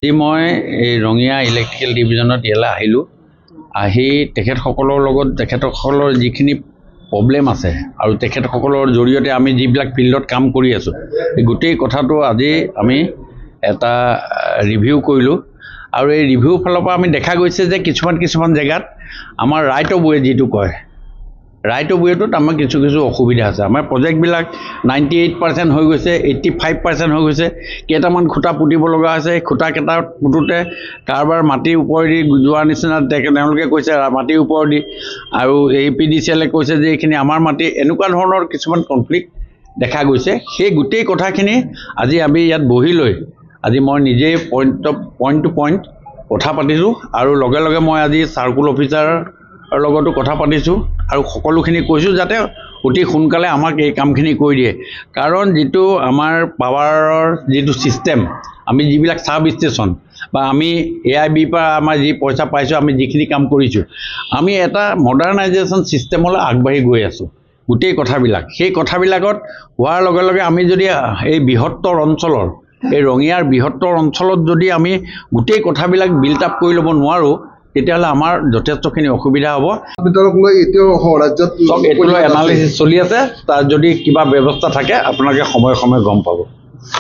আজি মই এই ৰঙিয়া ইলেক্ট্ৰিকেল ডিভিজনত ইয়ালৈ আহিলোঁ। আহি তেখেতসকলৰ লগত তেখেতসকলৰ যিখিনি প্ৰব্লেম আছে আৰু তেখেতসকলৰ জৰিয়তে আমি যিবিলাক ফিল্ডত কাম কৰি আছোঁ, এই গোটেই কথাটো আজি আমি এটা ৰিভিউ কৰিলোঁ। আৰু এই ৰিভিউ ফালৰ পৰা আমি দেখা গৈছে যে কিছুমান জেগাত আমাৰ ৰাইট অফ ৱে যিটো কয়, ৰাইট অফ ৱেটোত আমাৰ কিছু অসুবিধা আছে। আমাৰ প্ৰজেক্টবিলাক 98% হৈ গৈছে, 85% হৈ গৈছে। কেইটামান খুঁটা পুতিব লগা হৈছে। খুঁটা কেইটা পুতোতে কাৰোবাৰ মাটিৰ ওপৰেদি যোৱাৰ নিচিনা তেওঁলোকে কৈছে মাটিৰ ওপৰেদি, আৰু APDCL কৈছে যে এইখিনি আমাৰ মাটি। এনেকুৱা ধৰণৰ কিছুমান কনফ্লিক্ট দেখা গৈছে। সেই গোটেই কথাখিনি আজি আমি ইয়াত বহি লৈ আজি মই নিজেই পইণ্ট টু পইণ্ট কথা পাতিছোঁ, আৰু লগে লগে মই আজি চাৰ্কুল অফিচাৰৰ লগতো কথা পাতিছোঁ আৰু সকলোখিনি কৈছোঁ যাতে অতি সোনকালে আমাক এই কামখিনি কৰি দিয়ে। কাৰণ যিটো আমাৰ পাৱাৰৰ যিটো ছিষ্টেম, আমি যিবিলাক চাব ষ্টেচন বা আমি AIB পৰা আমাৰ যি পইচা পাইছোঁ, আমি যিখিনি কাম কৰিছোঁ, আমি এটা মডাৰ্ণাইজেশ্যন ছিষ্টেমলৈ আগবাঢ়ি গৈ আছোঁ। গোটেই কথাবিলাক সেই কথাবিলাকত হোৱাৰ লগে লগে আমি যদি এই বৃহত্তৰ অঞ্চলৰ, এই ৰঙিয়াৰ বৃহত্তৰ অঞ্চলত যদি আমি গোটেই কথাবিলাক বিল্ড আপ কৰি ল'ব নোৱাৰোঁ, তেতিয়াহ'লে আমাৰ যথেষ্টখিনি অসুবিধা হ'ব। এনালাইচিছ চলি আছে, তাৰ যদি কিবা ব্যৱস্থা থাকে আপোনালোকে সময়ে সময়ে গম পাব।